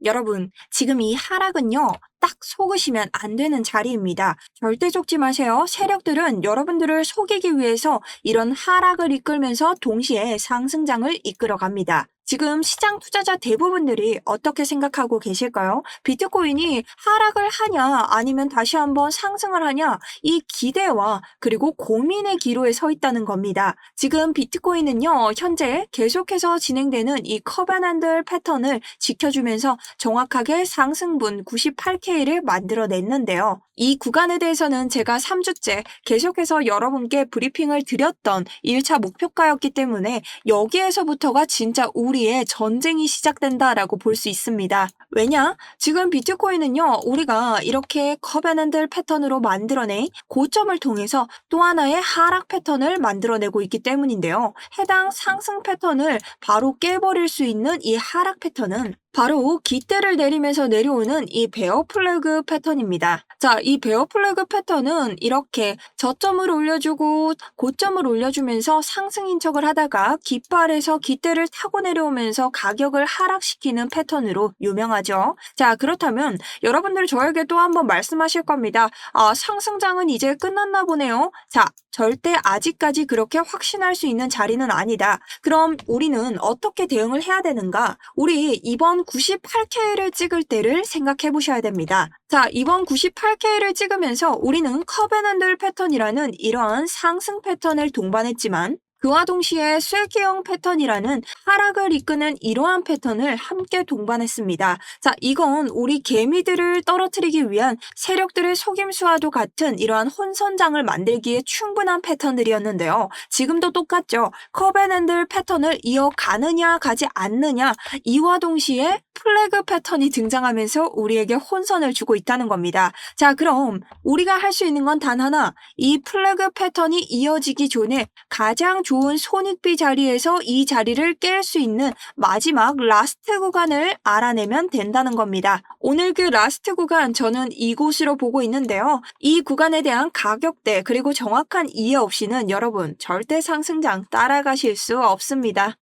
여러분, 지금 이 하락은요, 딱 속으시면 안 되는 자리입니다. 절대 속지 마세요. 세력들은 여러분들을 속이기 위해서 이런 하락을 이끌면서 동시에 상승장을 이끌어 갑니다. 지금 시장 투자자 대부분들이 어떻게 생각하고 계실까요? 비트코인이 하락을 하냐, 아니면 다시 한번 상승을 하냐, 이 기대와 그리고 고민의 기로에 서 있다는 겁니다. 지금 비트코인은요, 현재 계속해서 진행되는 이 커벤앤들 패턴을 지켜주면서 정확하게 상승분 98K를 만들어냈는데요. 이 구간에 대해서는 제가 3주째 계속해서 여러분께 브리핑을 드렸던 1차 목표가였기 때문에 여기에서부터가 진짜 우리의 전쟁이 시작된다라고 볼 수 있습니다. 왜냐? 지금 비트코인은요, 우리가 이렇게 커벤앤들 패턴으로 만들어낸 고점을 통해서 또 하나의 하락 패턴을 만들어내고 있기 때문인데요. 해당 상승 패턴을 바로 깨버릴 수 있는 이 하락 패턴은 바로 깃대를 내리면서 내려오는 이 베어 플래그 패턴입니다. 자, 이 베어 플래그 패턴은 이렇게 저점을 올려주고 고점을 올려주면서 상승인 척을 하다가 깃발에서 깃대를 타고 내려오면서 가격을 하락시키는 패턴으로 유명하죠. 자, 그렇다면 여러분들 저에게 또 한번 말씀하실 겁니다. 아, 상승장은 이제 끝났나 보네요. 자, 절대 아직까지 그렇게 확신할 수 있는 자리는 아니다. 그럼 우리는 어떻게 대응을 해야 되는가? 우리 이번 98K를 찍을 때를 생각해 보셔야 됩니다. 자, 이번 98K를 찍으면서 우리는 커벤앤들 패턴이라는 이러한 상승 패턴을 동반했지만 그와 동시에 쇠기형 패턴이라는 하락을 이끄는 이러한 패턴을 함께 동반했습니다. 자, 이건 우리 개미들을 떨어뜨리기 위한 세력들의 속임수와도 같은 이러한 혼선장을 만들기에 충분한 패턴들이었는데요. 지금도 똑같죠. 커벤앤들 패턴을 이어가느냐 가지 않느냐, 이와 동시에 플래그 패턴이 등장하면서 우리에게 혼선을 주고 있다는 겁니다. 자, 그럼 우리가 할 수 있는 건 단 하나, 이 플래그 패턴이 이어지기 전에 가장 좋은 손익비 자리에서 이 자리를 깰 수 있는 마지막 라스트 구간을 알아내면 된다는 겁니다. 오늘 그 라스트 구간 저는 이곳으로 보고 있는데요. 이 구간에 대한 가격대 그리고 정확한 이해 없이는 여러분 절대 상승장 따라가실 수 없습니다.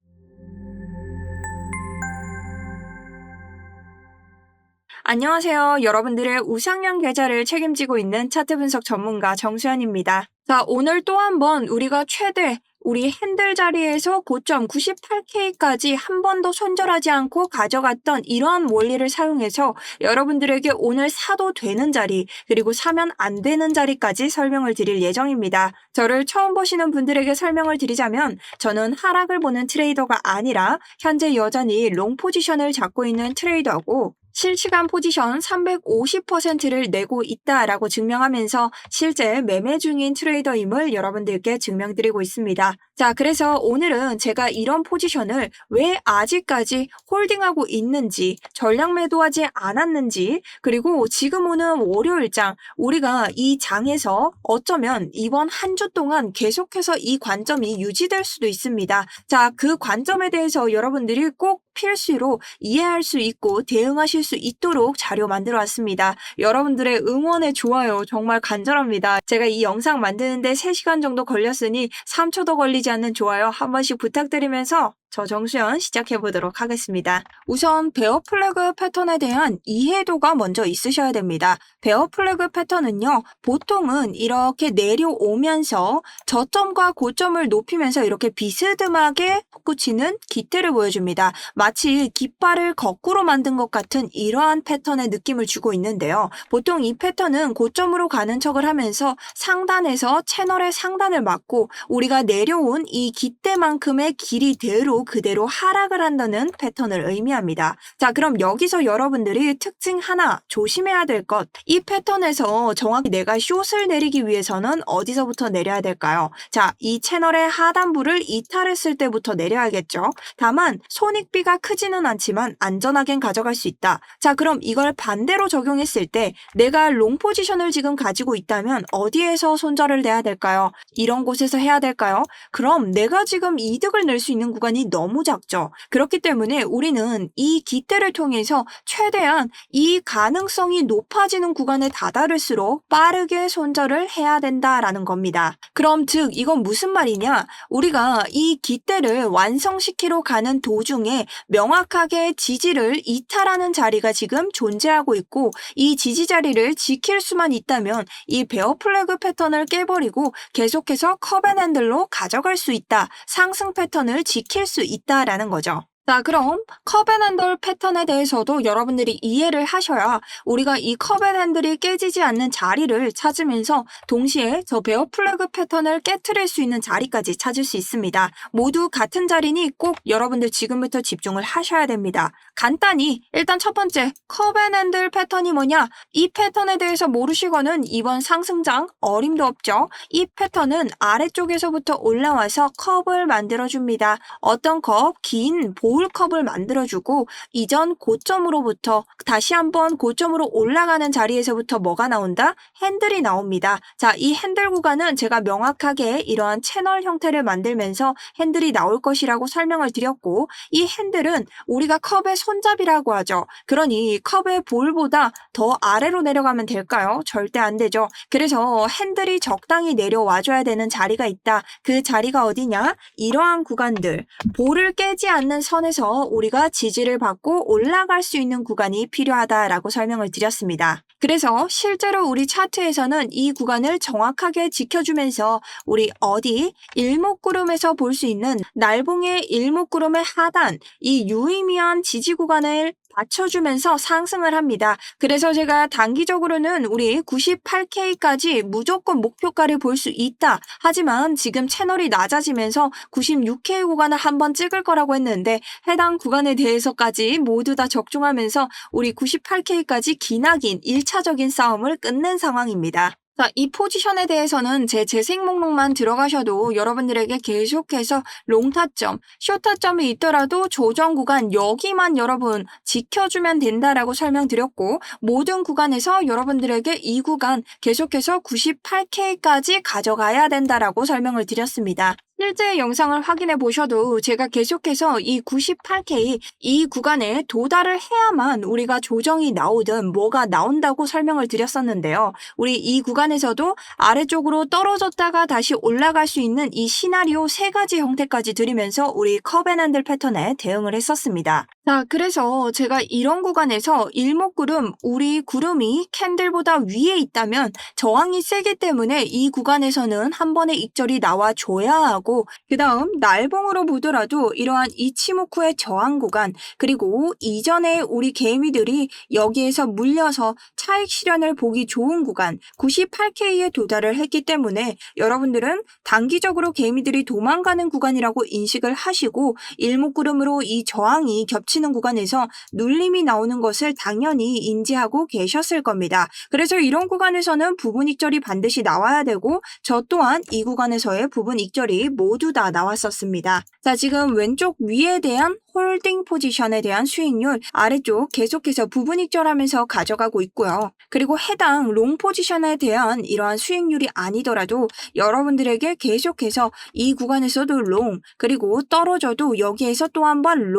안녕하세요. 여러분들의 우상향 계좌를 책임지고 있는 차트 분석 전문가 정수현입니다. 자, 오늘 또 한번 우리가 최대 우리 핸들 자리에서 고점 98K까지 한 번도 손절하지 않고 가져갔던 이러한 원리를 사용해서 여러분들에게 오늘 사도 되는 자리 그리고 사면 안 되는 자리까지 설명을 드릴 예정입니다. 저를 처음 보시는 분들에게 설명을 드리자면 저는 하락을 보는 트레이더가 아니라 현재 여전히 롱 포지션을 잡고 있는 트레이더고 실시간 포지션 350%를 내고 있다라고 증명하면서 실제 매매 중인 트레이더임을 여러분들께 증명드리고 있습니다. 자, 그래서 오늘은 제가 이런 포지션을 왜 아직까지 홀딩하고 있는지, 전량 매도하지 않았는지, 그리고 지금 오는 월요일장 우리가 이 장에서 어쩌면 이번 한 주 동안 계속해서 이 관점이 유지될 수도 있습니다. 자, 그 관점에 대해서 여러분들이 꼭 필수로 이해할 수 있고 대응하실 수 있도록 자료 만들어 왔습니다. 여러분들의 응원의 좋아요 정말 간절합니다. 제가 이 영상 만드는데 3시간 정도 걸렸으니 3초도 걸리지 않는 좋아요 한 번씩 부탁드리면서 저 정수현 시작해보도록 하겠습니다. 우선 베어 플래그 패턴에 대한 이해도가 먼저 있으셔야 됩니다. 베어 플래그 패턴은요, 보통은 이렇게 내려오면서 저점과 고점을 높이면서 이렇게 비스듬하게 솟구치는 깃대를 보여줍니다. 마치 깃발을 거꾸로 만든 것 같은 이러한 패턴의 느낌을 주고 있는데요. 보통 이 패턴은 고점으로 가는 척을 하면서 상단에서 채널의 상단을 막고 우리가 내려온 이 깃대만큼의 길이대로 그대로 하락을 한다는 패턴을 의미합니다. 자, 그럼 여기서 여러분들이 특징 하나 조심해야 될 것, 이 패턴에서 정확히 내가 숏을 내리기 위해서는 어디서부터 내려야 될까요? 자, 이 채널의 하단부를 이탈했을 때부터 내려야겠죠. 다만 손익비가 크지는 않지만 안전하게 가져갈 수 있다. 자, 그럼 이걸 반대로 적용했을 때 내가 롱 포지션을 지금 가지고 있다면 어디에서 손절을 내야 될까요? 이런 곳에서 해야 될까요? 그럼 내가 지금 이득을 낼 수 있는 구간이 구간이 너무 작죠. 그렇기 때문에 우리는 이 깃대를 통해서 최대한 이 가능성이 높아지는 구간에 다다를수록 빠르게 손절을 해야 된다라는 겁니다. 그럼 즉 이건 무슨 말이냐? 우리가 이 깃대를 완성시키러 가는 도중에 명확하게 지지를 이탈하는 자리가 지금 존재하고 있고 이 지지 자리를 지킬 수만 있다면 이 베어 플래그 패턴을 깨버리고 계속해서 컵앤핸들로 가져갈 수 있다. 상승 패턴을 지킬 수 있다라는 거죠. 자, 그럼 컵앤핸들 패턴에 대해서도 여러분들이 이해를 하셔야 우리가 이 컵앤핸들이 깨지지 않는 자리를 찾으면서 동시에 저 베어 플래그 패턴을 깨트릴 수 있는 자리까지 찾을 수 있습니다. 모두 같은 자리니 꼭 여러분들 지금부터 집중을 하셔야 됩니다. 간단히 일단 첫 번째 컵앤핸들 패턴이 뭐냐? 이 패턴에 대해서 모르시고는 이번 상승장 어림도 없죠. 이 패턴은 아래쪽에서부터 올라와서 컵을 만들어줍니다. 어떤 컵? 긴 보울컵을 만들어주고 이전 고점으로부터 다시 한번 고점으로 올라가는 자리에서부터 뭐가 나온다? 핸들이 나옵니다. 자, 이 핸들 구간은 제가 명확하게 이러한 채널 형태를 만들면서 핸들이 나올 것이라고 설명을 드렸고 이 핸들은 우리가 컵의 손잡이라고 하죠. 그러니 컵의 볼보다 더 아래로 내려가면 될까요? 절대 안 되죠. 그래서 핸들이 적당히 내려와줘야 되는 자리가 있다. 그 자리가 어디냐? 이러한 구간들, 볼을 깨지 않는 선에서 우리가 지지를 받고 올라갈 수 있는 구간이 필요하다라고 설명을 드렸습니다. 그래서 실제로 우리 차트에서는 이 구간을 정확하게 지켜주면서 우리 어디 일목구름에서 볼 수 있는 날봉의 일목구름의 하단, 이 유의미한 지지 구간을 받쳐주면서 상승을 합니다. 그래서 제가 단기적으로는 우리 98K까지 무조건 목표가를 볼 수 있다. 하지만 지금 채널이 낮아지면서 96K 구간을 한번 찍을 거라고 했는데 해당 구간에 대해서까지 모두 다 적중하면서 우리 98K까지 기나긴 1차적인 싸움을 끝낸 상황입니다. 자, 이 포지션에 대해서는 제 재생 목록만 들어가셔도 여러분들에게 계속해서 롱타점, 숏타점이 있더라도 조정 구간 여기만 여러분 지켜주면 된다라고 설명드렸고 모든 구간에서 여러분들에게 이 구간 계속해서 98K까지 가져가야 된다라고 설명을 드렸습니다. 실제 영상을 확인해 보셔도 제가 계속해서 이 98K 이 구간에 도달을 해야만 우리가 조정이 나오든 뭐가 나온다고 설명을 드렸었는데요. 우리 이 구간에서도 아래쪽으로 떨어졌다가 다시 올라갈 수 있는 이 시나리오 3가지 형태까지 드리면서 우리 컵앤핸들 패턴에 대응을 했었습니다. 자, 그래서 제가 이런 구간에서 일목구름, 우리 구름이 캔들보다 위에 있다면 저항이 세기 때문에 이 구간에서는 한 번의 익절이 나와줘야 하고 그 다음 날봉으로 보더라도 이러한 이치모쿠의 저항 구간 그리고 이전에 우리 개미들이 여기에서 물려서 차익 실현을 보기 좋은 구간 98K에 도달을 했기 때문에 여러분들은 단기적으로 개미들이 도망가는 구간이라고 인식을 하시고 일목구름으로 이 저항이 겹치는 구간에서 눌림이 나오는 것을 당연히 인지하고 계셨을 겁니다. 그래서 이런 구간에서는 부분 익절이 반드시 나와야 되고 저 또한 이 구간에서의 부분 익절이 모두 다 나왔었습니다. 자, 지금 왼쪽 위에 대한 홀딩 포지션에 대한 수익률 아래쪽 계속해서 부분 익절하면서 가져가고 있고요. 그리고 해당 롱 포지션에 대한 이러한 수익률이 아니더라도 여러분들에게 계속해서 이 구간에서도 롱 그리고 떨어져도 여기에서 또 한 번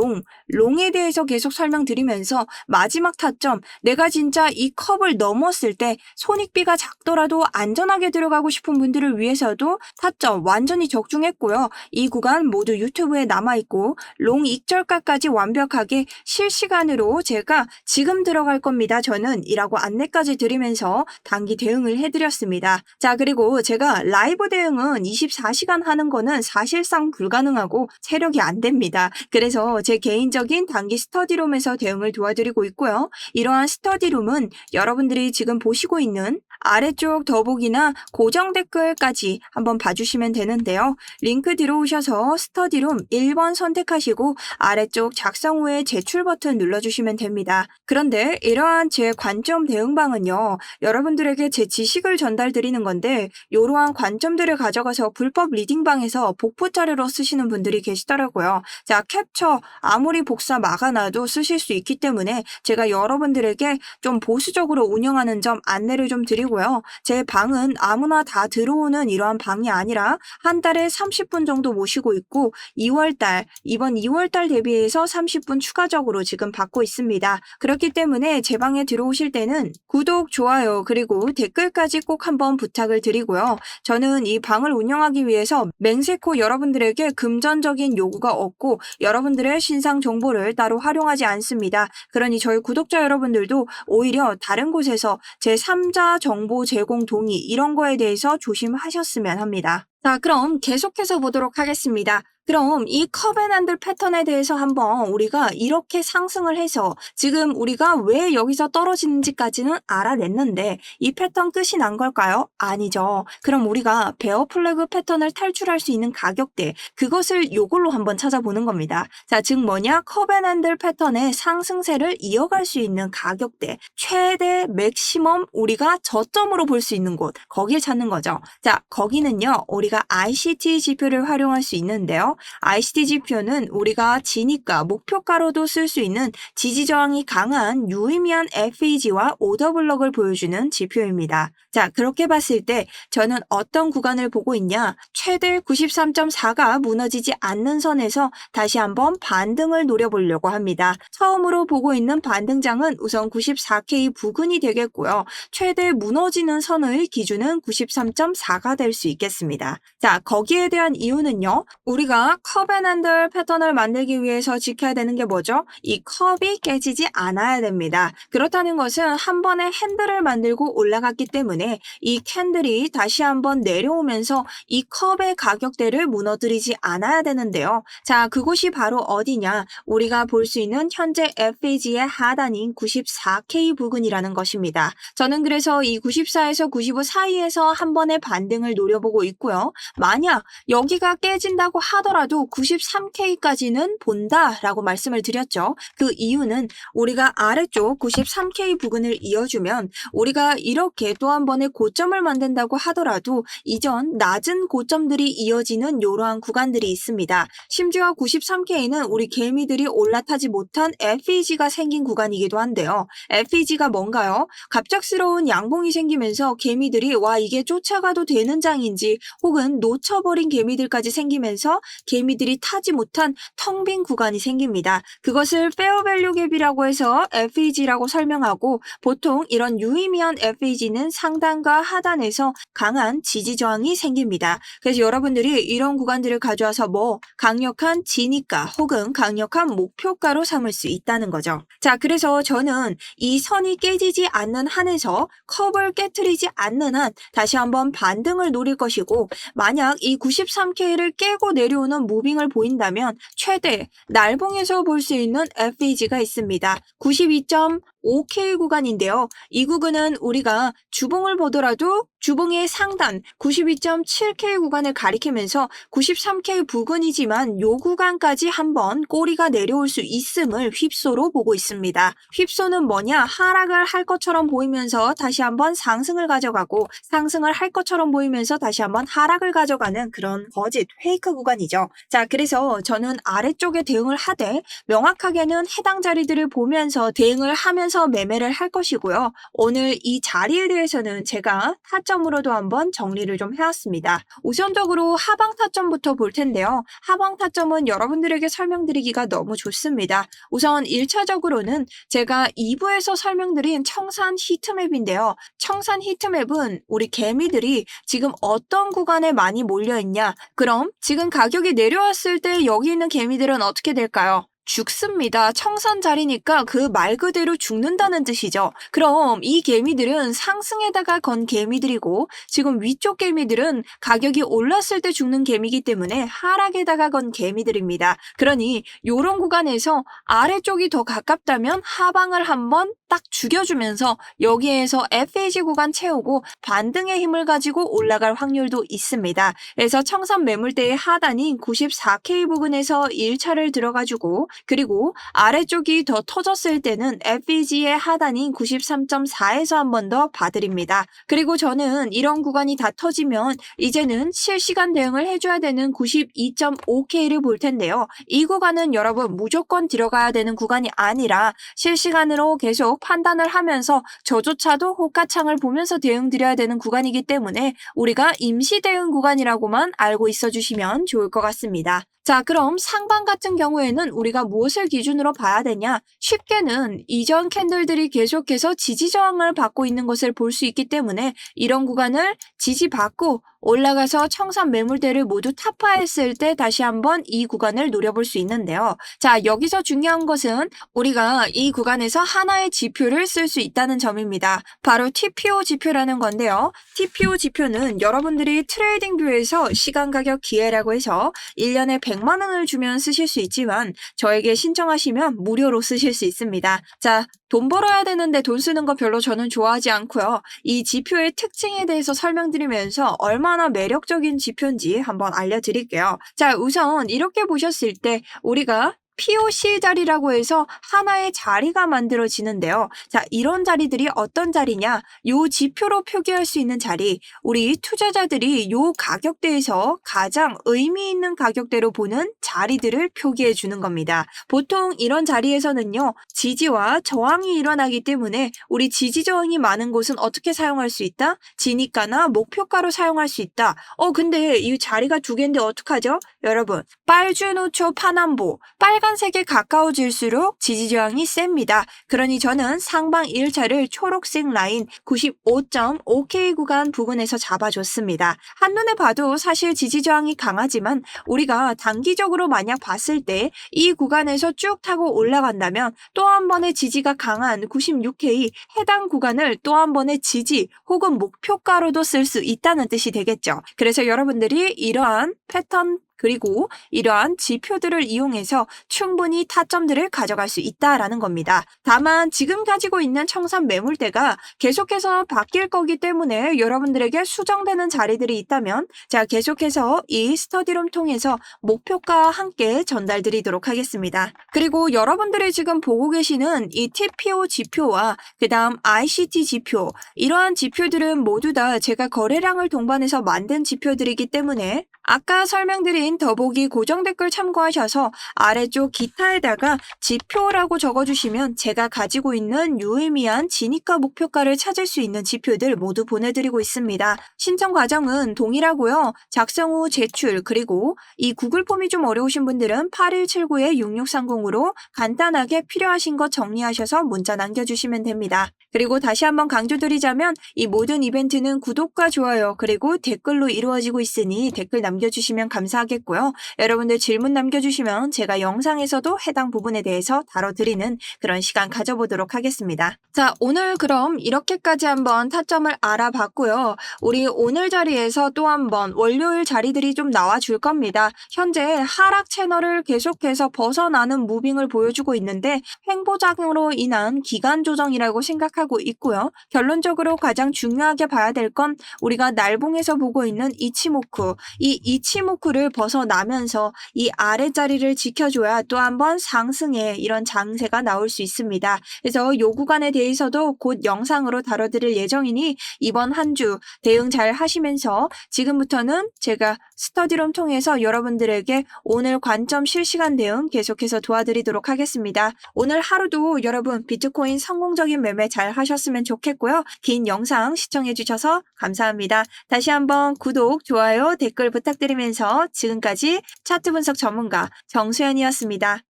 롱에 대해서 계속 설명드리면서 마지막 타점 내가 진짜 이 컵을 넘었을 때 손익비가 작더라도 안전하게 들어가고 싶은 분들을 위해서도 타점 완전히 적중했고요. 이 구간 모두 유튜브에 남아있고 롱 익절가까지 완벽하게 실시간으로 제가 지금 들어갈 겁니다. 저는 이라고 안내까지 드리면서 단기 대응을 해드렸습니다. 자, 그리고 제가 라이브 대응은 24시간 하는 거는 사실상 불가능하고 체력이 안 됩니다. 그래서 제 개인적인 단기 스터디룸에서 대응을 도와드리고 있고요. 이러한 스터디룸은 여러분들이 지금 보시고 있는 아래쪽 더보기나 고정 댓글까지 한번 봐주시면 되는데요. 링크 들어오셔서 스터디룸 1번 선택하시고 아래 아래쪽 작성 후에 제출 버튼 눌러주시면 됩니다. 그런데 이러한 제 관점 대응방은요, 여러분들에게 제 지식을 전달드리는 건데 이러한 관점들을 가져가서 불법 리딩방에서 복붙 자료로 쓰시는 분들이 계시더라고요. 자, 캡처 아무리 복사 막아놔도 쓰실 수 있기 때문에 제가 여러분들에게 좀 보수적으로 운영하는 점 안내를 좀 드리고요. 제 방은 아무나 다 들어오는 이러한 방이 아니라 한 달에 30분 정도 모시고 있고 이번 2월달 대비해서 30분 추가적으로 지금 받고 있습니다. 그렇기 때문에 제 방에 들어오실 때는 구독, 좋아요, 그리고 댓글까지 꼭 한번 부탁을 드리고요. 저는 이 방을 운영하기 위해서 맹세코 여러분들에게 금전적인 요구가 없고 여러분들의 신상 정보를 따로 활용하지 않습니다. 그러니 저희 구독자 여러분들도 오히려 다른 곳에서 제3자 정보 제공 동의 이런 거에 대해서 조심하셨으면 합니다. 자, 그럼 계속해서 보도록 하겠습니다. 그럼 이 커벤안들 패턴에 대해서 한번 우리가 이렇게 상승을 해서 지금 우리가 왜 여기서 떨어지는지까지는 알아냈는데 이 패턴 끝이 난 걸까요? 아니죠. 그럼 우리가 베어 플래그 패턴을 탈출할 수 있는 가격대, 그것을 요걸로 한번 찾아보는 겁니다. 자, 즉 뭐냐? 커벤안들 패턴의 상승세를 이어갈 수 있는 가격대, 최대 맥시멈 우리가 저점으로 볼 수 있는 곳, 거길 찾는 거죠. 자, 거기는요, 우리가 ICT 지표를 활용할 수 있는데요. ICT 지표는 우리가 지니가, 목표가로도 쓸 수 있는 지지저항이 강한 유의미한 FEG와 오더블럭을 보여주는 지표입니다. 자, 그렇게 봤을 때 저는 어떤 구간을 보고 있냐? 최대 93.4가 무너지지 않는 선에서 다시 한번 반등을 노려보려고 합니다. 처음으로 보고 있는 반등장은 우선 94K 부근이 되겠고요. 최대 무너지는 선의 기준은 93.4가 될 수 있겠습니다. 자, 거기에 대한 이유는요. 우리가 커벤안들 패턴을 만들기 위해서 지켜야 되는 게 뭐죠? 이 컵이 깨지지 않아야 됩니다. 그렇다는 것은 한 번에 핸들을 만들고 올라갔기 때문에 이 캔들이 다시 한번 내려오면서 이 컵의 가격대를 무너뜨리지 않아야 되는데요. 자, 그곳이 바로 어디냐? 우리가 볼 수 있는 현재 FEG의 하단인 94K 부근이라는 것입니다. 저는 그래서 이 94에서 95 사이에서 한 번의 반등을 노려보고 있고요. 만약 여기가 깨진다고 하더라도 93K까지는 본다라고 말씀을 드렸죠. 그 이유는 우리가 아래쪽 93K 부근을 이어주면 우리가 이렇게 또 한 번의 고점을 만든다고 하더라도 이전 낮은 고점들이 이어지는 이러한 구간들이 있습니다. 심지어 93K는 우리 개미들이 올라타지 못한 FEG가 생긴 구간이기도 한데요. FEG가 뭔가요? 갑작스러운 양봉이 생기면서 개미들이 와 이게 쫓아가도 되는 장인지 혹은 놓쳐버린 개미들까지 생기면서 개미들이 타지 못한 텅 빈 구간이 생깁니다. 그것을 페어밸류 갭이라고 해서 FEG라고 설명하고 보통 이런 유의미한 FEG는 상단과 하단에서 강한 지지 저항이 생깁니다. 그래서 여러분들이 이런 구간들을 가져와서 강력한 지니가 혹은 강력한 목표가로 삼을 수 있다는 거죠. 자, 그래서 저는 이 선이 깨지지 않는 한에서 컵을 깨트리지 않는 한 다시 한번 반등을 노릴 것이고 만약 이 93K를 깨고 내려오는 무빙을 보인다면 최대 날봉에서 볼 수 있는 FEG가 있습니다. 92.5K 구간인데요. 이 구간은 우리가 주봉을 보더라도 주봉의 상단 92.7K 구간을 가리키면서 93K 부근이지만 요 구간까지 한번 꼬리가 내려올 수 있음을 휩소로 보고 있습니다. 휩소는 뭐냐? 하락을 할 것처럼 보이면서 다시 한번 상승을 가져가고 상승을 할 것처럼 보이면서 다시 한번 하락을 가져가는 그런 거짓 페이크 구간이죠. 자, 그래서 저는 아래쪽에 대응을 하되 명확하게는 해당 자리들을 보면서 대응을 하면서 매매를 할 것이고요. 오늘 이 자리에 대해서는 제가 타점으로도 한번 정리를 좀 해왔습니다. 우선적으로 하방 타점부터 볼 텐데요. 하방 타점은 여러분들에게 설명드리기가 너무 좋습니다. 우선 1차적으로는 제가 2부에서 설명드린 청산 히트맵인데요. 청산 히트맵은 우리 개미들이 지금 어떤 구간에 많이 몰려있냐? 그럼 지금 가격이 내려왔을 때 여기 있는 개미들은 어떻게 될까요? 죽습니다. 청산 자리니까 그 말 그대로 죽는다는 뜻이죠. 그럼 이 개미들은 상승에다가 건 개미들이고 지금 위쪽 개미들은 가격이 올랐을 때 죽는 개미이기 때문에 하락에다가 건 개미들입니다. 그러니 이런 구간에서 아래쪽이 더 가깝다면 하방을 한번 딱 죽여주면서 여기에서 FEG 구간 채우고 반등의 힘을 가지고 올라갈 확률도 있습니다. 그래서 청산 매물대의 하단인 94K 부근에서 1차를 들어가지고 그리고 아래쪽이 더 터졌을 때는 FEG의 하단인 93.4에서 한 번 더 봐드립니다. 그리고 저는 이런 구간이 다 터지면 이제는 실시간 대응을 해줘야 되는 92.5K를 볼 텐데요. 이 구간은 여러분 무조건 들어가야 되는 구간이 아니라 실시간으로 계속 판단을 하면서 저조차도 호가창을 보면서 대응 드려야 되는 구간이기 때문에 우리가 임시 대응 구간이라고만 알고 있어 주시면 좋을 것 같습니다. 자, 그럼 상방 같은 경우에는 우리가 무엇을 기준으로 봐야 되냐? 쉽게는 이전 캔들들이 계속해서 지지 저항을 받고 있는 것을 볼 수 있기 때문에 이런 구간을 지지받고 올라가서 청산 매물대를 모두 타파했을 때 다시 한번 이 구간을 노려볼 수 있는데요. 자, 여기서 중요한 것은 우리가 이 구간에서 하나의 지표를 쓸 수 있다는 점입니다. 바로 TPO 지표라는 건데요. TPO 지표는 여러분들이 트레이딩 뷰에서 시간 가격 기회라고 해서 1년에 100만 원을 주면 쓰실 수 있지만 저에게 신청하시면 무료로 쓰실 수 있습니다. 자, 돈 벌어야 되는데 돈 쓰는 거 별로 저는 좋아하지 않고요. 이 지표의 특징에 대해서 설명드리면서 얼마나 매력적인 지표인지 한번 알려드릴게요. 자, 우선 이렇게 보셨을 때 우리가 POC 자리라고 해서 하나의 자리가 만들어지는데요. 자, 이런 자리들이 어떤 자리냐? 요 지표로 표기할 수 있는 자리, 우리 투자자들이 요 가격대에서 가장 의미 있는 가격대로 보는 자리들을 표기해 주는 겁니다. 보통 이런 자리에서는요, 지지와 저항이 일어나기 때문에 우리 지지 저항이 많은 곳은 어떻게 사용할 수 있다? 진입가나 목표가로 사용할 수 있다. 근데 이 자리가 두 개인데 어떡하죠? 여러분, 빨주노초 파남보, 빨간색에 가까워질수록 지지저항이 셉니다. 그러니 저는 상방 1차를 초록색 라인 95.5K 구간 부근에서 잡아줬습니다. 한눈에 봐도 사실 지지저항이 강하지만 우리가 단기적으로 만약 봤을 때 이 구간에서 쭉 타고 올라간다면 또 한 번의 지지가 강한 96K 해당 구간을 또 한 번의 지지 혹은 목표가로도 쓸 수 있다는 뜻이 되겠죠. 그래서 여러분들이 이러한 패턴 그리고 이러한 지표들을 이용해서 충분히 타점들을 가져갈 수 있다라는 겁니다. 다만 지금 가지고 있는 청산 매물대가 계속해서 바뀔 거기 때문에 여러분들에게 수정되는 자리들이 있다면 자, 계속해서 이 스터디룸 통해서 목표가와 함께 전달드리도록 하겠습니다. 그리고 여러분들이 지금 보고 계시는 이 TPO 지표와 그 다음 ICT 지표, 이러한 지표들은 모두 다 제가 거래량을 동반해서 만든 지표들이기 때문에 아까 설명드린 더보기 고정 댓글 참고하셔서 아래쪽 기타에다가 지표라고 적어주시면 제가 가지고 있는 유의미한 진입가 목표가를 찾을 수 있는 지표들 모두 보내드리고 있습니다. 신청 과정은 동일하고요. 작성 후 제출, 그리고 이 구글 폼이 좀 어려우신 분들은 8179-6630으로 간단하게 필요하신 것 정리하셔서 문자 남겨주시면 됩니다. 그리고 다시 한번 강조드리자면 이 모든 이벤트는 구독과 좋아요 그리고 댓글로 이루어지고 있으니 댓글 남겨주시면 감사하겠고요. 여러분들 질문 남겨주시면 제가 영상에서도 해당 부분에 대해서 다뤄드리는 그런 시간 가져보도록 하겠습니다. 자, 오늘 그럼 이렇게까지 한번 타점을 알아봤고요. 우리 오늘 자리에서 또 한번 월요일 자리들이 좀 나와줄 겁니다. 현재 하락 채널을 계속해서 벗어나는 무빙을 보여주고 있는데 횡보작용으로 인한 기간 조정이라고 생각하고 있고요. 결론적으로 가장 중요하게 봐야 될 건 우리가 날봉에서 보고 있는 이치모쿠, 이 이치모쿠를 벗어나면서 이 아래자리를 지켜줘야 또 한번 상승의 이런 장세가 나올 수 있습니다. 그래서 이 구간에 대해서도 곧 영상으로 다뤄드릴 예정이니 이번 한 주 대응 잘 하시면서 지금부터는 제가 스터디룸 통해서 여러분들에게 오늘 관점 실시간 대응 계속해서 도와드리도록 하겠습니다. 오늘 하루도 여러분 비트코인 성공적인 매매 잘 하셨으면 좋겠고요. 긴 영상 시청해주셔서 감사합니다. 다시 한번 구독, 좋아요, 댓글 부탁드리면서 지금까지 차트 분석 전문가 정수연이었습니다.